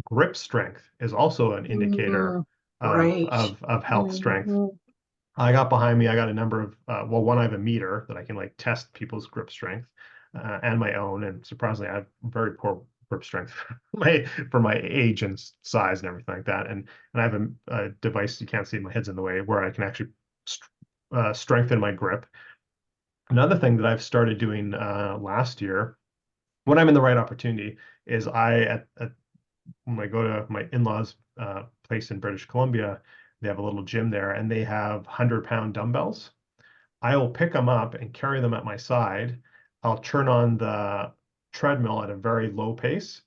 Grip strength is also an indicator right. of health strength. Mhm. I got behind me, I got a number of, one, I have a meter that I can like test people's grip strength and my own. And surprisingly, I have very poor grip strength for my age and size and everything like that. And I have a device, you can't see, my head's in the way, where I can actually strengthen my grip. Another thing that I've started doing last year, when I'm in the right opportunity, is when I go to my in-laws' place in British Columbia, they have a little gym there, and they have 100-pound dumbbells. I will pick them up and carry them at my side. I'll turn on the treadmill at a very low pace,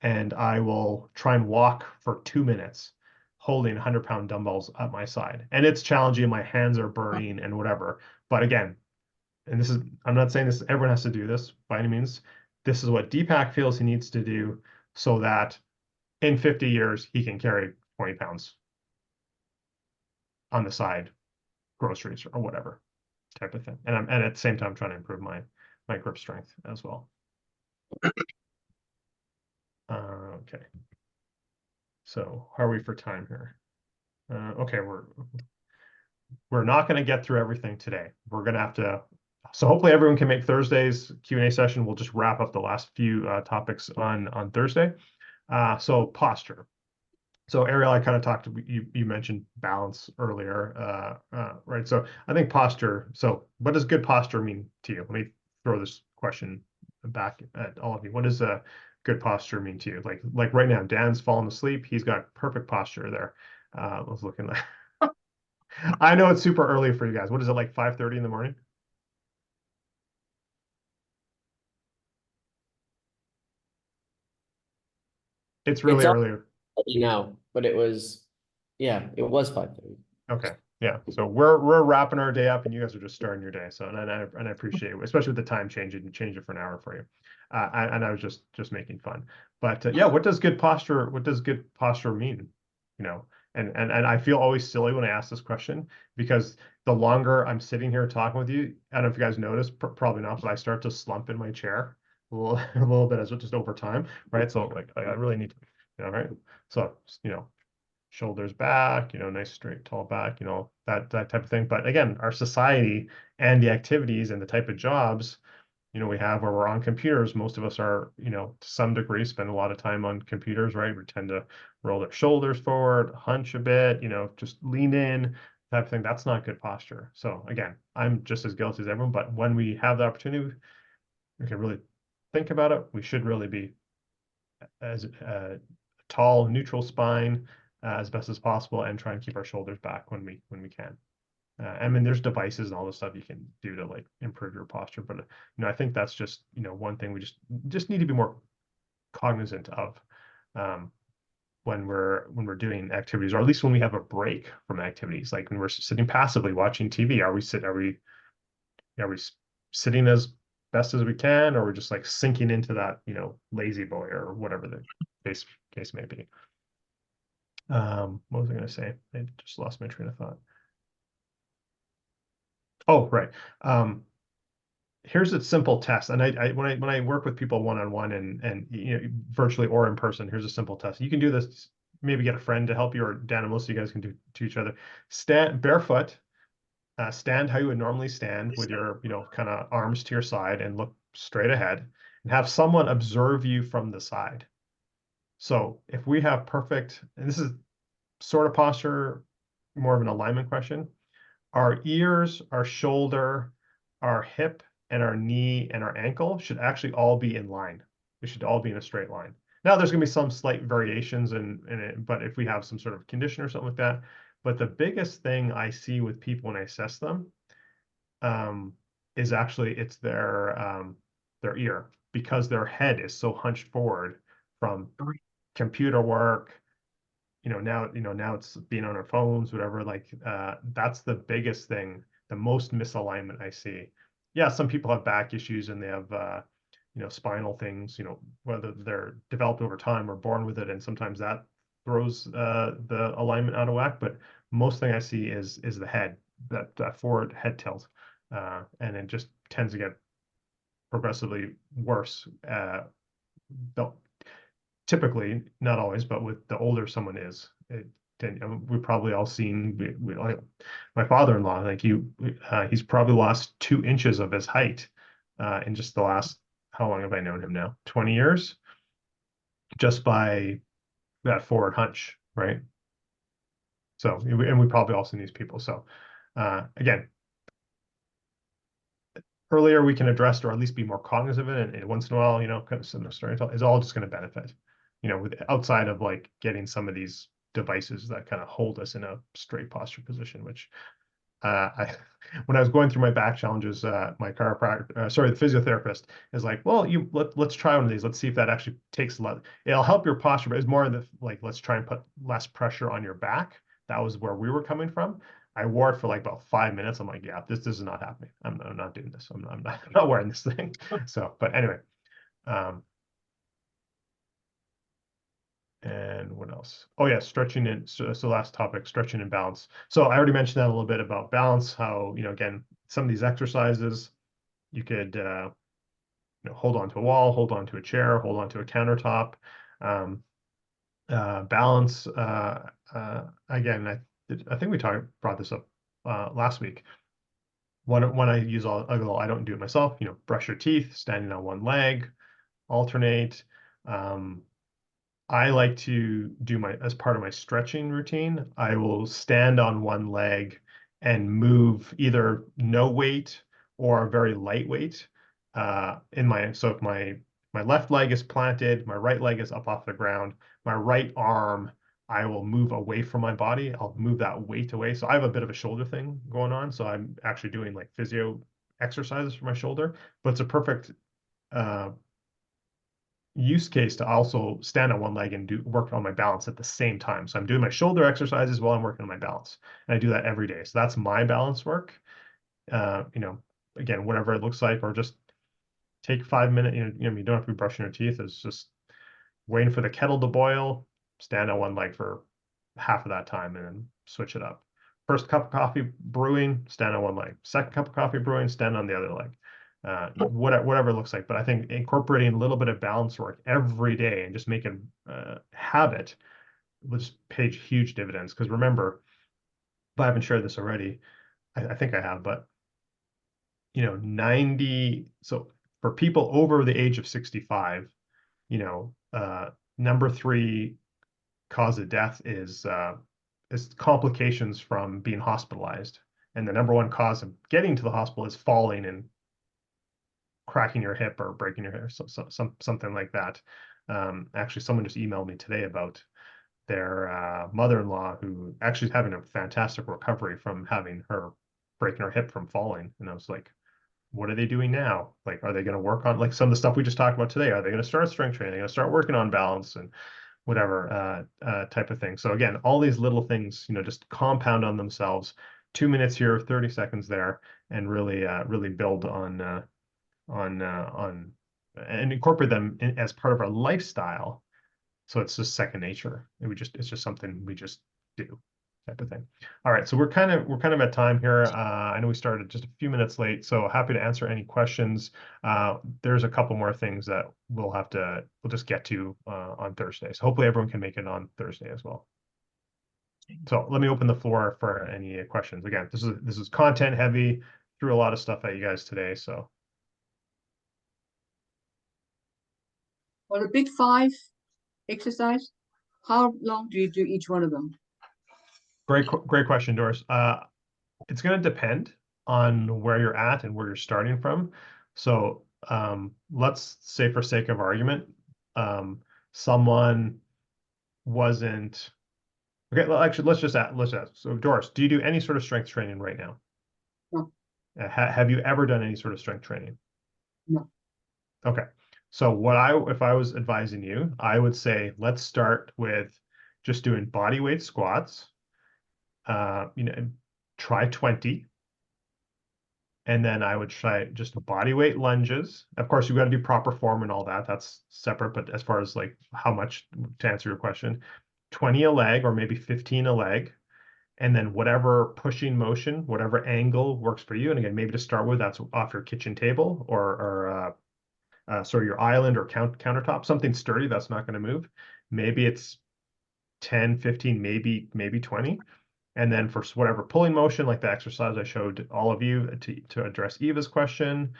and I will try and walk for 2 minutes holding 100-pound dumbbells at my side. And it's challenging, my hands are burning and whatever. But again, and this is, I'm not saying this, everyone has to do this by any means. This is what Deepak feels he needs to do so that in 50 years, he can carry 20 pounds on the side, groceries or whatever type of thing. And at the same time trying to improve my grip strength as well. Okay. So how are we for time here? Okay, we're not going to get through everything today. We're going to have to, so hopefully everyone can make Thursday's Q&A session. We'll just wrap up the last few topics on Thursday. So posture. So Ariel, I kind of talked, you mentioned balance earlier, right? So I think posture, so what does good posture mean to you? Let me throw this question back at all of you. What does a good posture mean to you? Like right now, Dan's fallen asleep. He's got perfect posture there. I was looking like, I know it's super early for you guys. What is it, like 5:30 in the morning? It's really It's early. now, but it was, yeah, it was 5:30. Okay. Yeah. So we're wrapping our day up and you guys are just starting your day. So and I appreciate it, especially with the time change it and change it for an hour for you. And I was just making fun. But yeah, what does good posture mean? You know, and I feel always silly when I ask this question because the longer I'm sitting here talking with you, I don't know if you guys notice, probably not, but I start to slump in my chair a little bit as just over time, right? So like I really need to, you know, right? So, you know, shoulders back, you know, nice straight tall back, you know, that type of thing. But again, our society and the activities and the type of jobs, you know, we have where we're on computers, most of us are, you know, to some degree spend a lot of time on computers, right? We tend to roll their shoulders forward, hunch a bit, you know, just lean in, type of thing. That's not good posture. So again, I'm just as guilty as everyone, but when we have the opportunity, we can really think about it. We should really be as tall, neutral spine as best as possible, and try and keep our shoulders back when we can. I mean, there's devices and all this stuff you can do to like improve your posture, but you know, I think that's just, you know, one thing we just need to be more cognizant of when we're doing activities, or at least when we have a break from activities, like when we're sitting passively watching TV. Are we sitting as best as we can, or we're just like sinking into that, you know, lazy boy or whatever the case may be. What was I going to say? I just lost my train of thought. Oh, right. Here's a simple test, and when I work with people one-on-one and you know, virtually or in person, here's a simple test. You can do this. Maybe get a friend to help you, or Dan and most of you guys can do to each other. Stand barefoot. Stand how you would normally stand with your, you know, kind of arms to your side and look straight ahead, and have someone observe you from the side. So if we have perfect, and this is sort of posture, more of an alignment question, our ears, our shoulder, our hip, and our knee and our ankle should actually all be in line. They should all be in a straight line. Now there's going to be some slight variations in it, but if we have some sort of condition or something like that. But the biggest thing I see with people when I assess them is actually it's their ear, because their head is so hunched forward from computer work. Now it's being on our phones, whatever, like that's the biggest thing, the most misalignment I see. Yeah, some people have back issues and they have you know, spinal things, you know, whether they're developed over time or born with it, and sometimes that throws the alignment out of whack. But most thing I see is the head, that forward head tilt, and it just tends to get progressively worse. Typically, not always, but with the older someone is, we've probably all seen, like my father-in-law, like he's probably lost 2 inches of his height in just the last, how long have I known him now? 20 years, just by that forward hunch, right? So, and we probably all seen these people. So again, earlier we can address, or at least be more cognizant of it, and once in a while, you know, kind of similar story is all just going to benefit, you know, with outside of like getting some of these devices that kind of hold us in a straight posture position, which I when I was going through my back challenges, my chiropractor, sorry, the physiotherapist is like, well, let's try one of these. Let's see if that actually takes it'll help your posture, but it's more the like, let's try and put less pressure on your back. That was where we were coming from. I wore it for like about 5 minutes. I'm like, yeah, this is not happening. I'm not doing this. I'm not wearing this thing. So, but anyway, and what else? Oh yeah, stretching and so last topic, stretching and balance. So I already mentioned that a little bit about balance, how, again, some of these exercises you could hold on to a wall, hold on to a chair, hold on to a countertop. Balance, again, I think we brought this up last week. When I use I don't do it myself, brush your teeth, standing on one leg, alternate. I like to do as part of my stretching routine, I will stand on one leg and move either no weight or very lightweight. So if my left leg is planted, my right leg is up off the ground, my right arm, I will move away from my body. I'll move that weight away. So I have a bit of a shoulder thing going on. So I'm actually doing like physio exercises for my shoulder, but it's a perfect use case to also stand on one leg and work on my balance at the same time. So I'm doing my shoulder exercises while I'm working on my balance, and I do that every day. So that's my balance work. Again, whatever it looks like, or just take 5 minutes. You don't have to be brushing your teeth. It's just waiting for the kettle to boil. Stand on one leg for half of that time, and then switch it up. First cup of coffee brewing, stand on one leg. Second cup of coffee brewing, stand on the other leg. Whatever it looks like. But I think incorporating a little bit of balance work every day and just make it a habit will just pay huge dividends. Because remember, if I haven't shared this already, I think I have, but 90, so for people over the age of 65, number 3 cause of death is complications from being hospitalized. And the number 1 cause of getting to the hospital is falling and cracking your hip or breaking your hair, something like that. Actually, someone just emailed me today about their mother-in-law who actually is having a fantastic recovery from breaking her hip from falling. And I was like, what are they doing now? Like, are they going to work on like some of the stuff we just talked about today? Are they going to start strength training? Are they going to start working on balance and whatever type of thing? So again, all these little things, just compound on themselves. 2 minutes here, 30 seconds there, and really build on and incorporate them as part of our lifestyle. So it's just second nature. It's just something we just do, type of thing. All right, so we're kind of at time here. I know we started just a few minutes late, so happy to answer any questions. There's a couple more things that we'll just get to on Thursday. So hopefully everyone can make it on Thursday as well. So let me open the floor for any questions. Again, this is content heavy, threw a lot of stuff at you guys today. So For the big 5 exercise, how long do you do each one of them? great question, Doris. It's going to depend on where you're at and where you're starting from. So let's say, for sake of argument, someone wasn't okay. Well, actually, let's ask. So, Doris, do you do any sort of strength training right now? No. Have you ever done any sort of strength training? No. Okay. So if I was advising you, I would say let's start with just doing body weight squats. Try 20. And then I would try just body weight lunges. Of course, you've got to do proper form and all that. That's separate. But as far as like how much, to answer your question, 20 a leg or maybe 15 a leg. And then whatever pushing motion, whatever angle works for you. And again, maybe to start with, that's off your kitchen table or sort of your island or countertop, something sturdy that's not going to move. Maybe it's 10, 15, maybe 20. And then for whatever pulling motion, like the exercise I showed all of you to address Eva's question,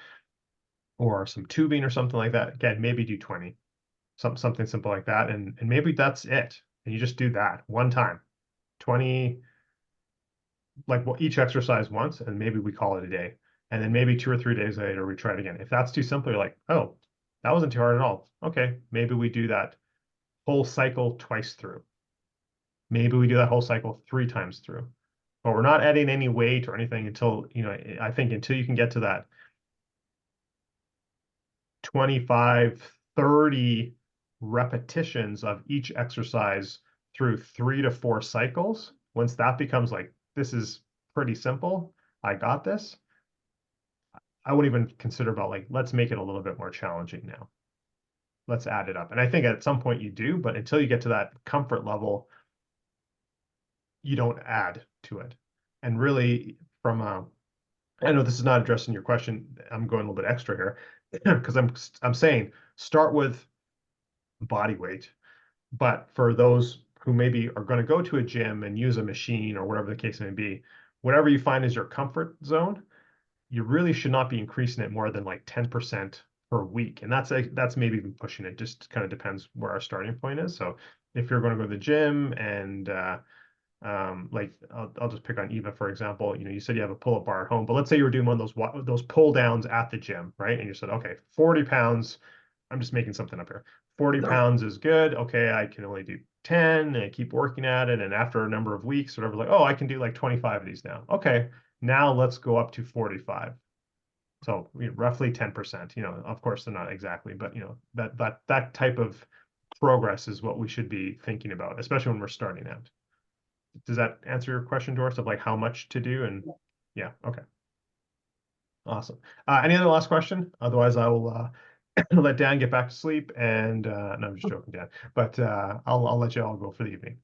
or some tubing or something like that, again, maybe do 20, something simple like that. And maybe that's it. And you just do that one time, 20, like each exercise once, and maybe we call it a day. And then maybe 2 or 3 days later, we try it again. If that's too simple, you're like, oh, that wasn't too hard at all. Okay, maybe we do that whole cycle twice through. Maybe we do that whole cycle 3 times through. but we're not adding any weight or anything until, you know, I think until you can get to that 25, 30 repetitions of each exercise through 3 to 4 cycles. Once that becomes like, this is pretty simple, I got this, I wouldn't even consider about like, let's make it a little bit more challenging now. Let's add it up. And I think at some point you do, but until you get to that comfort level, you don't add to it. And really from I know this is not addressing your question, I'm going a little bit extra here because I'm saying start with body weight, but for those who maybe are going to go to a gym and use a machine or whatever the case may be, whatever you find is your comfort zone, you really should not be increasing it more than like 10% per week. And that's maybe even pushing it. Just kind of depends where our starting point is. So if you're going to go to the gym and like I'll just pick on Eva, for example, you know, you said you have a pull-up bar at home, but let's say you were doing one of those pull downs at the gym, right? And you said, okay, 40 pounds, I'm just making something up here. 40 pounds is good. Okay, I can only do 10 and I keep working at it. And after a number of weeks, whatever, like, oh, I can do like 25 of these now. Okay, now let's go up to 45. So you know, roughly 10%, you know, of course they're not exactly, but you know, that type of progress is what we should be thinking about, especially when we're starting out. Does that answer your question, Doris, of like how much to do? And yeah, okay. Awesome. Any other last question? Otherwise, I will let Dan get back to sleep. And no, I'm just joking, Dan. But I'll let you all go for the evening.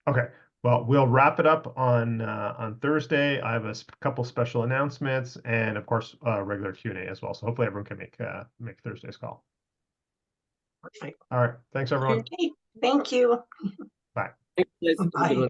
Okay. Well, we'll wrap it up on Thursday. I have a couple special announcements and of course regular Q&A as well. So hopefully everyone can make Thursday's call. Perfect. All right. Thanks everyone. Okay, thank you. Bye. Thanks, guys. Have a good Bye. one.